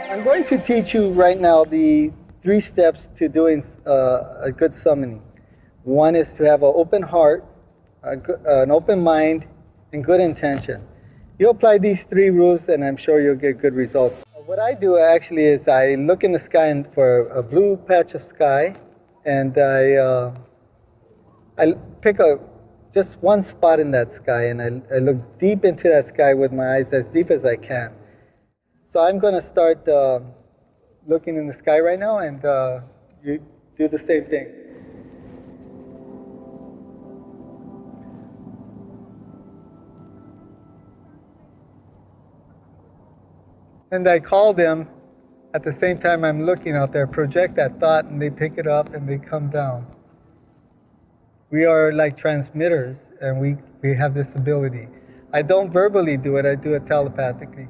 I'm going to teach you right now the 3 steps to doing a good summoning. One is to have an open heart, an open mind, and good intention. You apply these 3 rules and I'm sure you'll get good results. What I do actually is I look in the sky for a blue patch of sky, and I pick just one spot in that sky, and I look deep into that sky with my eyes, as deep as I can. So I'm going to start looking in the sky right now, and you do the same thing. And I call them at the same time I'm looking out there, project that thought, and they pick it up and they come down. We are like transmitters, and we have this ability. I don't verbally do it, I do it telepathically.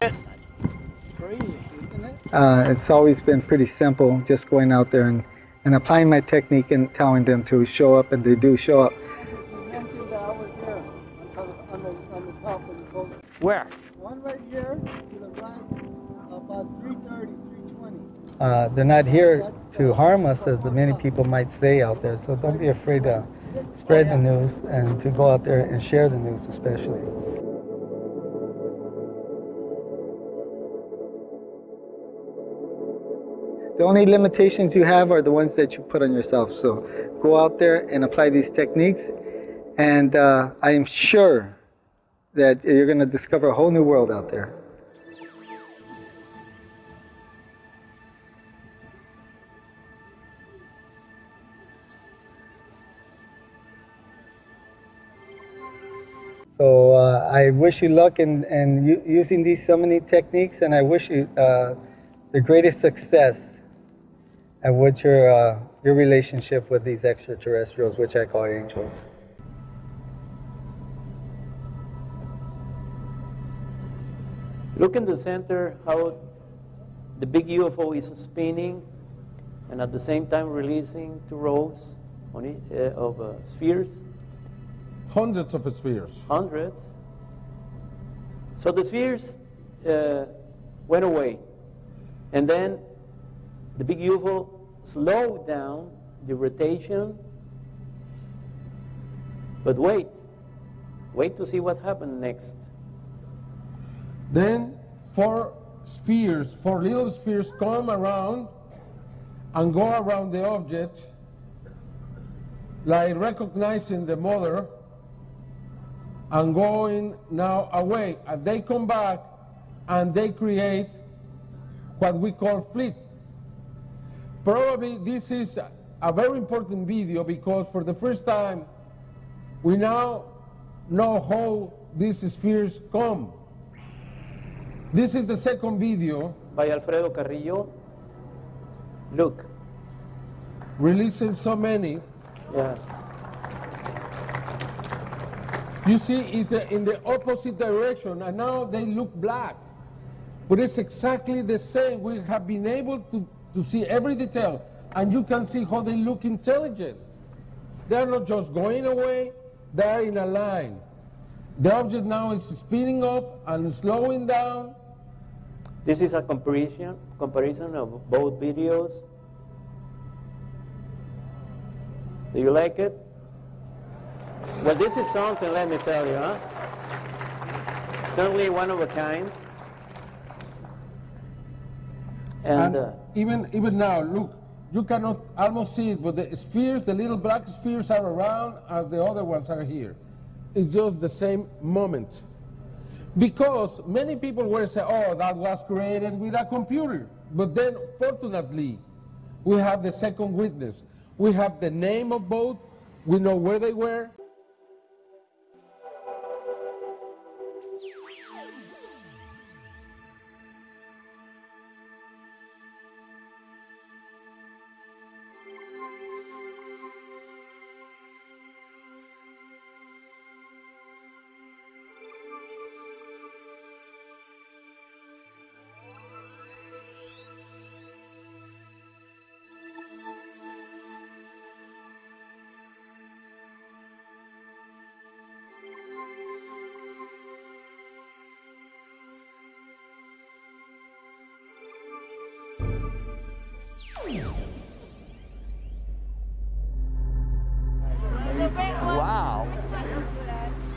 It's crazy, isn't it? It's always been pretty simple, just going out there and applying my technique and telling them to show up, and they do show up. Where? One right here to the right, about 3:30, 3:20. They're not here to harm us, as many people might say out there, so don't be afraid to spread the news and to go out there and share the news especially. The only limitations you have are the ones that you put on yourself. So go out there and apply these techniques, and I am sure that you're going to discover a whole new world out there. So I wish you luck in using these summoning techniques, and I wish you the greatest success at what your relationship with these extraterrestrials, which I call angels. Look in the center how the big UFO is spinning, and at the same time releasing 2 rows on it, of spheres. Hundreds of spheres. Hundreds. So the spheres went away, and then the big UFO slowed down the rotation. But wait to see what happened next. Then 4 little spheres come around and go around the object, like recognizing the mother, and going now away. And they come back and they create what we call fleet. Probably this is a very important video, because for the first time we now know how these spheres come. This is the second video. By Alfredo Carrillo. Look. Releasing so many. Yeah. You see, it's in the opposite direction, and now they look black. But it's exactly the same. We have been able to see every detail, and you can see how they look intelligent. They're not just going away, they're in a line. The object now is spinning up and slowing down. This is a comparison of both videos. Do you like it? Well, this is something, let me tell you, huh? Certainly one of a kind. And even now, look, you cannot almost see it, but the spheres, the little black spheres, are around as the other ones are here. It's just the same moment. Because many people were saying, oh, that was created with a computer. But then, fortunately, we have the second witness. We have the name of both. We know where they were.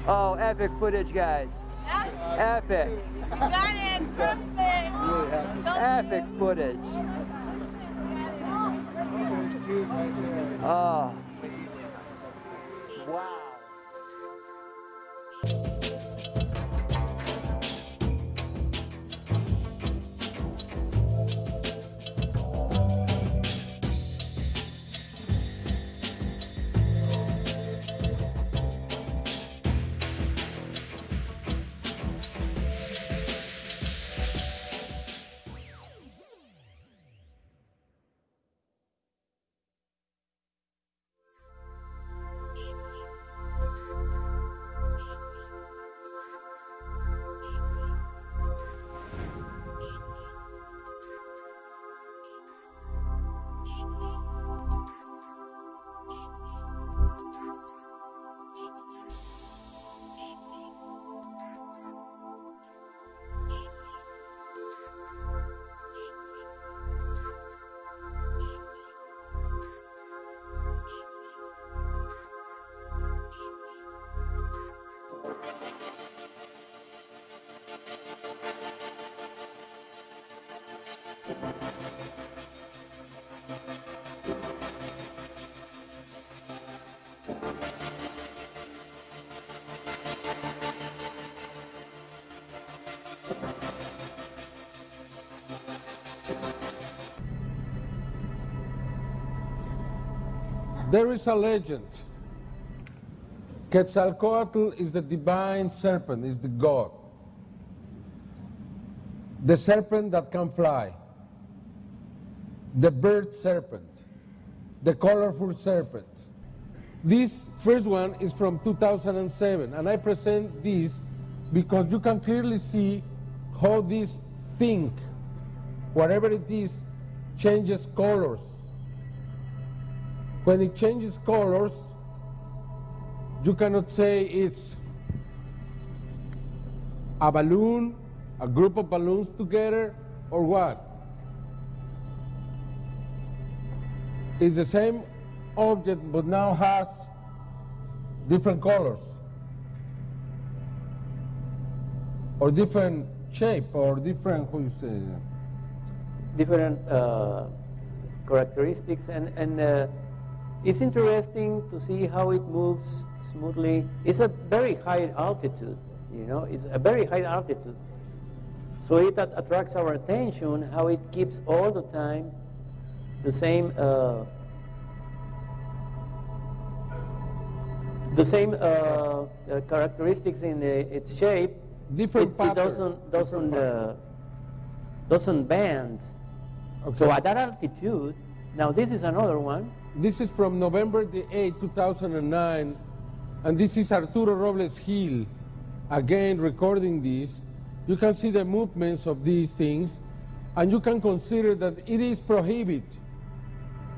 Oh, epic footage, guys. Epic. Got it, perfect. Epic footage. Oh. Wow. There is a legend. Quetzalcoatl is the divine serpent, is the god. The serpent that can fly. The bird serpent. The colorful serpent. This first one is from 2007, and I present this because you can clearly see how this thing, whatever it is, changes colors. When it changes colors, you cannot say it's a balloon, a group of balloons together, or what. It's the same object, but now has different colors, or different shape, or different, how you say, different characteristics, and it's interesting to see how it moves smoothly. It's a very high altitude, you know, it's a very high altitude. So it attracts our attention, how it keeps all the time the same characteristics in its shape. different patterns. It doesn't bend. Okay. So at that altitude, now this is another one. This is from November the 8th, 2009, and this is Arturo Robles Gil, again recording this. You can see the movements of these things, and you can consider that it is prohibited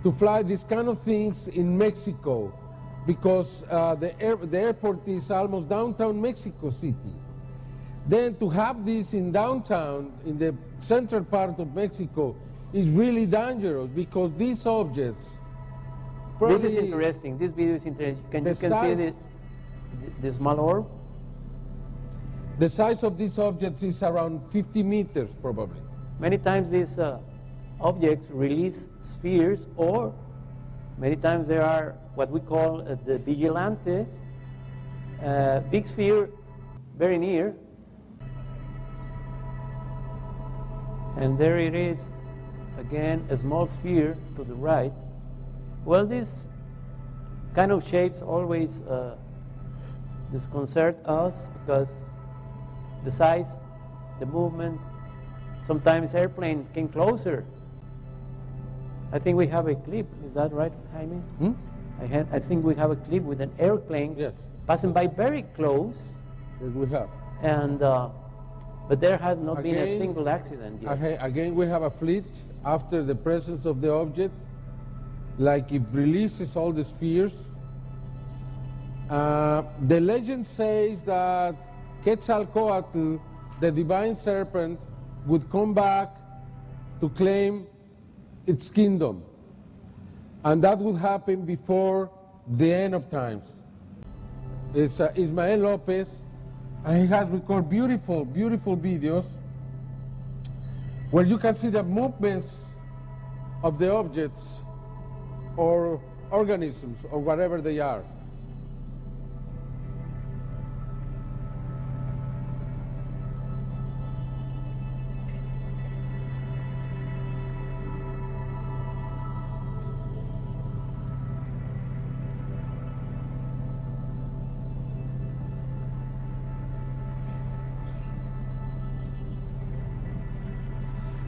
to fly these kind of things in Mexico, because the airport is almost downtown Mexico City. Then to have this in downtown, in the central part of Mexico, is really dangerous, because these objects, This is interesting. This video is interesting. You can see the small orb? the size of these objects is around 50 meters, probably. Many times these objects release spheres, or many times there are what we call the vigilante, big sphere very near. And there it is, again, a small sphere to the right. Well, these kind of shapes always disconcert us, because the size, the movement, sometimes airplane came closer. I think we have a clip, is that right, Jaime? Hmm? I think we have a clip with an airplane Yes. passing by very close, Yes, we have. and but there has not been a Again- single accident yet. Again, we have a fleet after the presence of the object, like it releases all the spheres. The legend says that Quetzalcoatl, the divine serpent, would come back to claim its kingdom. And that would happen before the end of times. It's Ismael Lopez, and he has recorded beautiful, beautiful videos where you can see the movements of the objects or organisms or whatever they are.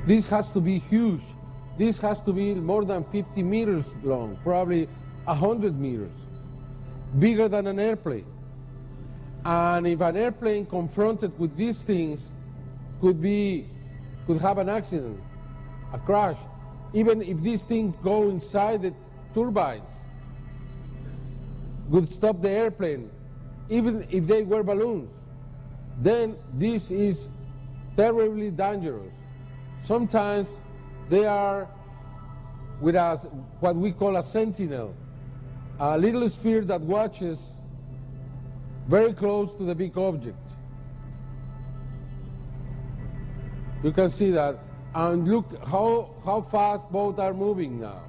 This has to be huge. This has to be more than 50 meters long, probably 100 meters, bigger than an airplane. And if an airplane confronted with these things could have an accident, a crash, even if these things go inside the turbines, would stop the airplane, even if they were balloons, then this is terribly dangerous. Sometimes they are with us, what we call a sentinel, a little sphere that watches very close to the big object. You can see that, and look how fast both are moving now.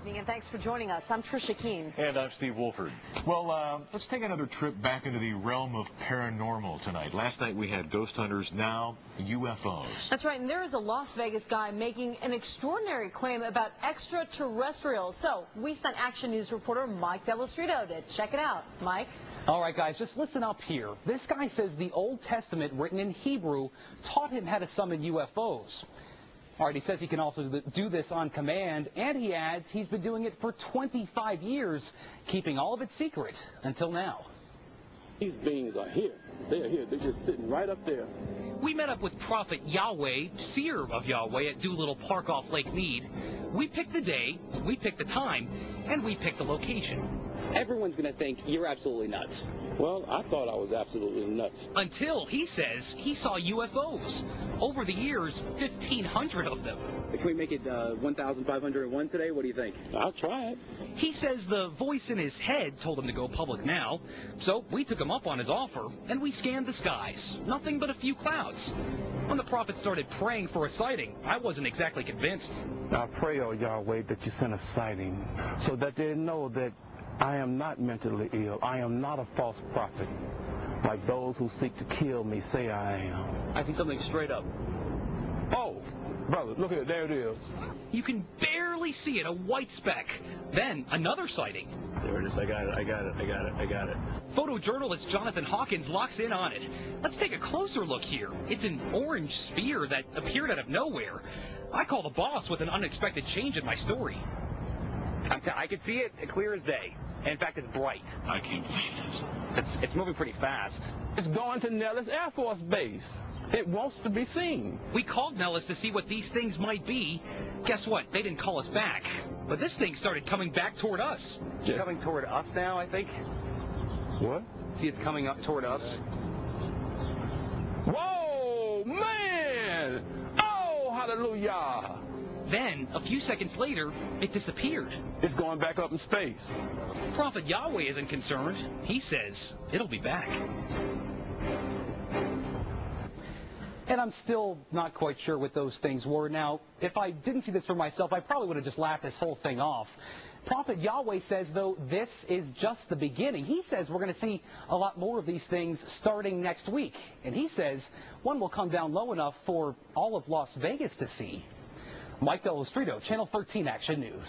And thanks for joining us. I'm Trisha Keene. And I'm Steve Wolford. Well, let's take another trip back into the realm of paranormal tonight. Last night we had ghost hunters, now UFOs. That's right, and there is a Las Vegas guy making an extraordinary claim about extraterrestrials. So we sent Action News reporter Mike Dello-Stritto to check it out. Mike? All right, guys, just listen up here. This guy says the Old Testament, written in Hebrew, taught him how to summon UFOs. All right, he says he can also do this on command, and he adds he's been doing it for 25 years, keeping all of it secret until now. These beings are here. They are here. They're just sitting right up there. We met up with Prophet Yahweh, seer of Yahweh, at Doolittle Park off Lake Mead. We picked the day, we picked the time, and we picked the location. Everyone's going to think you're absolutely nuts. Well, I thought I was absolutely nuts. Until he says he saw UFOs. Over the years, 1,500 of them. Can we make it 1,501 today? What do you think? I'll try it. He says the voice in his head told him to go public now. So we took him up on his offer, and we scanned the skies. Nothing but a few clouds. When the prophet started praying for a sighting, I wasn't exactly convinced. I pray, oh Yahweh, that you send a sighting so that they know that I am not mentally ill. I am not a false prophet, like those who seek to kill me say I am. I see something straight up. Oh, brother, look at it. There it is. You can barely see it, a white speck. Then another sighting. There it is. I got it. Photojournalist Jonathan Hawkins locks in on it. Let's take a closer look here. It's an orange sphere that appeared out of nowhere. I call the boss with an unexpected change in my story. I can see it clear as day. In fact, it's bright. I can't believe this. It's moving pretty fast. It's going to Nellis Air Force Base. It wants to be seen. We called Nellis to see what these things might be. Guess what? They didn't call us back. But this thing started coming back toward us. Yeah. Coming toward us now, I think. What? See, it's coming up toward us. Whoa, man! Oh, hallelujah! Then, a few seconds later, it disappeared. It's going back up in space. Prophet Yahweh isn't concerned. He says it'll be back. And I'm still not quite sure what those things were. Now, if I didn't see this for myself, I probably would have just laughed this whole thing off. Prophet Yahweh says, though, this is just the beginning. He says we're going to see a lot more of these things starting next week. And he says one will come down low enough for all of Las Vegas to see. Mike DeLlo, Channel 13 Action News.